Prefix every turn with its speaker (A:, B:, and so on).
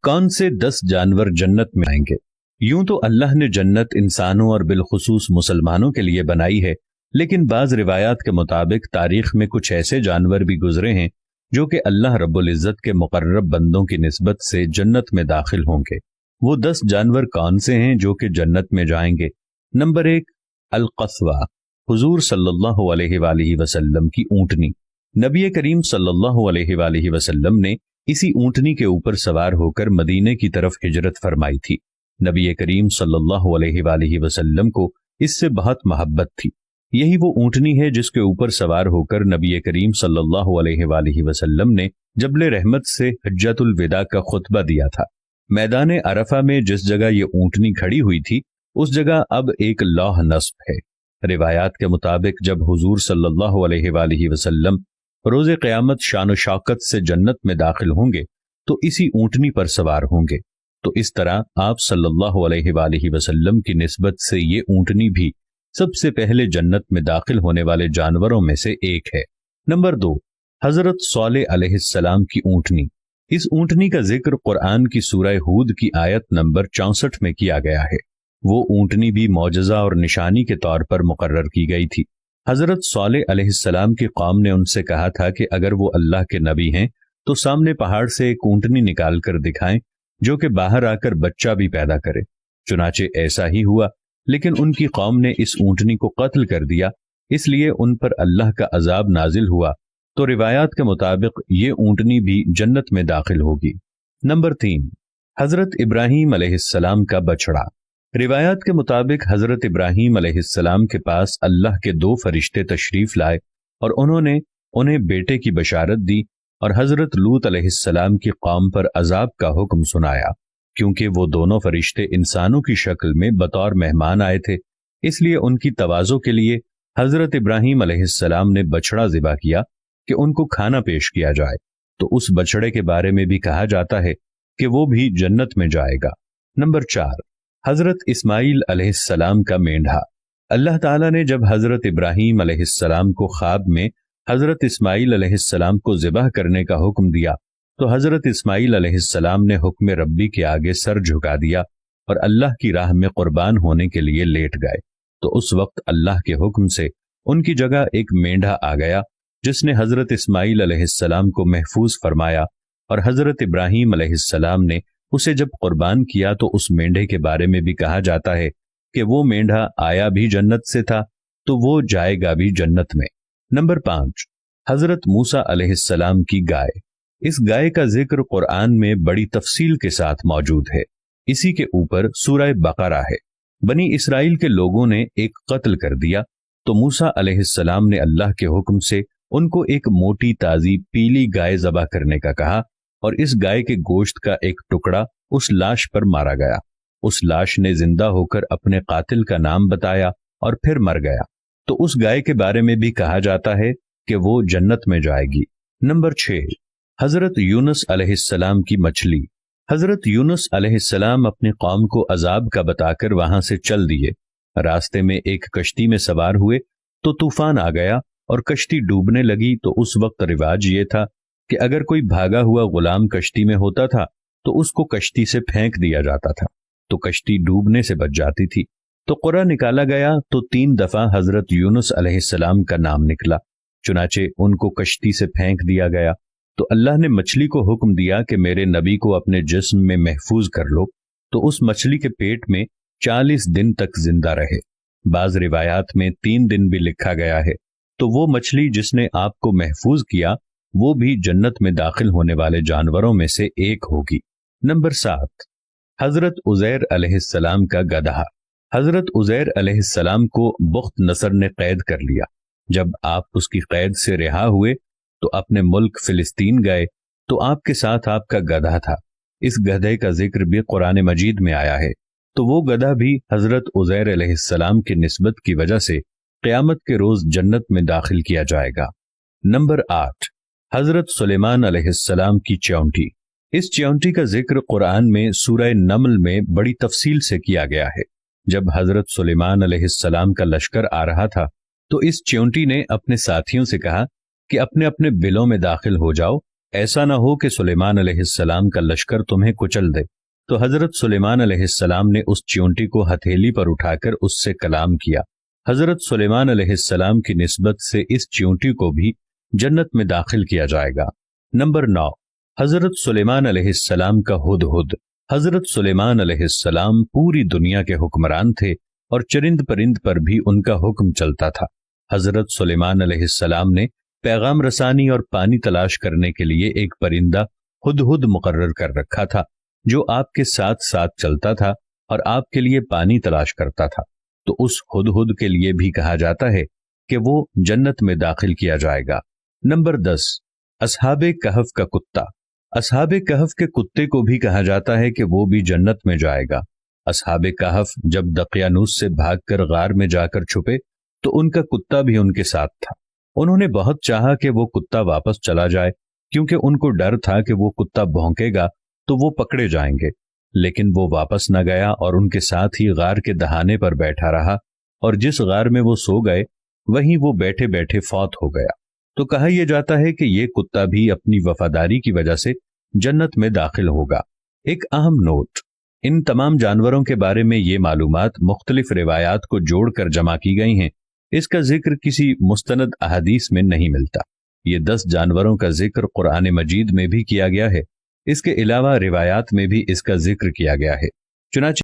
A: कौन से 10 जानवर जन्नत में आएंगे। यूं तो अल्लाह ने जन्नत इंसानों और बिलखुसूस मुसलमानों के लिए बनाई है, लेकिन बाज रिवायात के मुताबिक तारीख में कुछ ऐसे जानवर भी गुजरे हैं जो कि अल्लाह रब्बुल इज्जत के मुकर्रब बंदों की निस्बत से जन्नत में दाखिल होंगे। वो 10 जानवर कौन से हैं जो कि जन्नत में जाएंगे। नंबर 1, अल-क़स्वा, हुजूर सल्लल्लाहु अलैहि वसल्लम की ऊँटनी। नबी करीम सल्लल्लाहु अलैहि वसल्लम ने इसी ऊँटनी के ऊपर सवार होकर मदीने की तरफ हिजरत फरमाई थी। नबी करीम सल्लल्लाहु अलैहि वसल्लम को इससे बहुत मोहब्बत थी। यही वो ऊँटनी है जिसके ऊपर सवार होकर नबी करीम सल्लल्लाहु अलैहि वसल्लम ने जबल रहमत से हज्जतुल विदा का खुतबा दिया था। मैदान अरफा में जिस जगह ये ऊँटनी खड़ी हुई थी उस जगह अब एक लौह नस्ब है। रिवायात के मुताबिक जब हुजूर सल्लल्लाहु अलैहि वसल्लम रोज़े क़यामत शान शौकत से जन्नत में दाखिल होंगे तो इसी ऊँटनी पर सवार होंगे। तो इस तरह आप सल्लल्लाहु अलैहि वसल्लम की निस्बत से ये ऊँटनी भी सबसे पहले जन्नत में दाखिल होने वाले जानवरों में से एक है। नंबर 2, हजरत सौलेह अलैहिस्सलाम की ऊँटनी। इस ऊँटनी का जिक्र कुरान की सूरह हूद की आयत नंबर 64 में किया गया है। वो ऊँटनी भी मौजज़ा और निशानी के तौर पर मुकर्रर की गई थी। हजरत सौलेह अलैहिस्सलाम की कौम ने उनसे कहा था कि अगर वो अल्लाह के नबी हैं तो सामने पहाड़ से एक ऊँटनी निकाल कर दिखाएं जो कि बाहर आकर बच्चा भी पैदा करे। चुनाचे ऐसा ही हुआ, लेकिन उनकी कौम ने इस ऊँटनी को कत्ल कर दिया, इसलिए उन पर अल्लाह का अजाब नाजिल हुआ। तो रिवायात के मुताबिक ये ऊँटनी भी जन्नत में दाखिल होगी। नंबर 3, हजरत इब्राहीम अलैहिस्सलाम का बछड़ा। रिवायात के मुताबिक हजरत इब्राहीम अलैहिस्सलाम के पास अल्लाह के 2 फरिश्ते तशरीफ लाए और उन्होंने उन्हें बेटे की बशारत दी और हजरत लूत अलैहिस्सलाम की कौम पर अजाब का हुक्म सुनाया। क्योंकि वो दोनों फरिश्ते इंसानों की शक्ल में बतौर मेहमान आए थे, इसलिए उनकी तवाज़ो के लिए हजरत इब्राहीम अलैहिस्सलाम ने बछड़ा ज़िबा किया कि उनको खाना पेश किया जाए। तो उस बछड़े के बारे में भी कहा जाता है कि वो भी जन्नत में जाएगा। नंबर 4, हजरत इस्माईल अलैहिस्सलाम का मेंढा। अल्लाह ताला ने जब हजरत इब्राहीम अलैहिस्सलाम को ख्वाब में हजरत इस्माईल अलैहिस्सलाम को ज़िबह करने का हुक्म दिया तो हजरत इस्माईल अलैहिस्सलाम ने हुक्म रब्बी के आगे सर झुका दिया और अल्लाह की राह में कुर्बान होने के लिए लेट गए। तो उस वक्त अल्लाह के हुक्म से उनकी जगह एक मेंढा आ गया जिसने हजरत इस्माईल अलैहिस्सलाम को महफूज फरमाया और हजरत इब्राहीम अलैहिस्सलाम ने उसे जब कुर्बान किया तो उस मेंढे के बारे में भी कहा जाता है कि वो मेंढा आया भी जन्नत से था तो वो जाएगा भी जन्नत में। नंबर 5, हजरत मूसा अलैहिस्सलाम की गाय। इस गाय का जिक्र कुरान में बड़ी तफसील के साथ मौजूद है। इसी के ऊपर सूरह बकरा है। बनी इसराइल के लोगों ने एक कत्ल कर दिया तो मूसा अलैहिस्सलाम ने अल्लाह के हुक्म से उनको एक मोटी ताजी पीली गाय ज़बह करने का कहा और इस गाय के गोश्त का एक टुकड़ा उस लाश पर मारा गया। उस लाश ने जिंदा होकर अपने कातिल का नाम बताया और फिर मर गया। तो उस गाय के बारे में भी कहा जाता है कि वो जन्नत में जाएगी। नंबर 6, हजरत यूनुस अलैहिस्सलाम की मछली। हजरत यूनुस अलैहिस्सलाम अपनी कौम को अजाब का बताकर वहां से चल दिए। रास्ते में एक कश्ती में सवार हुए तो तूफान आ गया और कश्ती डूबने लगी। तो उस वक्त रिवाज ये था कि अगर कोई भागा हुआ गुलाम कश्ती में होता था तो उसको कश्ती से फेंक दिया जाता था, तो कश्ती डूबने से बच जाती थी। तो कुरा निकाला गया तो 3 दफा हजरत यूनुस अलैहिस्सलाम का नाम निकला। चुनाचे उनको कश्ती से फेंक दिया गया तो अल्लाह ने मछली को हुक्म दिया कि मेरे नबी को अपने जिस्म में महफूज कर लो। तो उस मछली के पेट में 40 दिन तक जिंदा रहे। बाज रिवायात में 3 दिन भी लिखा गया है। तो वो मछली जिसने आपको महफूज किया वो भी जन्नत में दाखिल होने वाले जानवरों में से एक होगी। नंबर 7, हजरत उज़ैर अलैहिस्सलाम का गधा। हजरत उज़ैर अलैहिस्सलाम को बुख्त नसर ने कैद कर लिया। जब आप उसकी कैद से रिहा हुए तो अपने मुल्क फिलिस्तीन गए तो आपके साथ आपका गधा था। इस गधे का जिक्र भी कुरान मजीद में आया है। तो वो गधा भी हजरत उज़ैर अलैहिस्सलाम की निस्बत की वजह से क़यामत के रोज जन्नत में दाखिल किया जाएगा। नंबर 8, हजरत सुलेमान अलैहिस्सलाम की च्योंटी। इस च्योंटी का जिक्र कुरान में सूरह नमल में बड़ी तफसील से किया गया है। जब हजरत सुलेमान अलैहिस्सलाम का लश्कर आ रहा था तो इस च्योंटी ने अपने साथियों से कहा कि अपने अपने बिलों में दाखिल हो जाओ ऐसा ना हो कि सुलेमान अलैहिस्सलाम का लश्कर तुम्हें कुचल दे। तो हजरत सुलेमान अलैहिस्सलाम ने उस चींटी को हथेली पर उठाकर उससे कलाम किया। हजरत सुलेमान अलैहिस्सलाम की निस्बत से इस चींटी को भी जन्नत में दाखिल किया जाएगा। नंबर 9, हजरत सुलेमान अलैहिस्सलाम का हुदहुद। हजरत सुलेमान अलैहिस्सलाम पूरी दुनिया के हुक्मरान थे और चरिंद परिंद पर भी उनका हुक्म चलता था। हजरत सुलेमान अलैहिस्सलाम ने पैगाम रसानी और पानी तलाश करने के लिए एक परिंदा हुदहुद मुकर्रर कर रखा था, जो आपके साथ साथ चलता था और आपके लिए पानी तलाश करता था। तो उस हुदहुद के लिए भी कहा जाता है कि वो जन्नत में दाखिल किया जाएगा। नंबर 10, असहाबे कहफ का कुत्ता। असहाबे कहफ के कुत्ते को भी कहा जाता है कि वो भी जन्नत में जाएगा। असहाबे कहफ जब दकियानूस से भागकर गार में जाकर छुपे तो उनका कुत्ता भी उनके साथ था। उन्होंने बहुत चाहा कि वो कुत्ता वापस चला जाए, क्योंकि उनको डर था कि वो कुत्ता भौंकेगा तो वो पकड़े जाएंगे, लेकिन वो वापस न गया और उनके साथ ही गार के दहाने पर बैठा रहा, और जिस गार में वो सो गए वहीं वो बैठे बैठे फौत हो गया। तो कहा यह जाता है कि ये कुत्ता भी अपनी वफादारी की वजह से जन्नत में दाखिल होगा। एक अहम नोट, इन तमाम जानवरों के बारे में ये मालूमात मुख्तलिफ रिवायात को जोड़कर जमा की गई हैं। इसका जिक्र किसी मुस्तनद अहादीस में नहीं मिलता। ये 10 जानवरों का जिक्र कुरान मजीद में भी किया गया है। इसके अलावा रिवायात में भी इसका जिक्र किया गया है। चुनांचे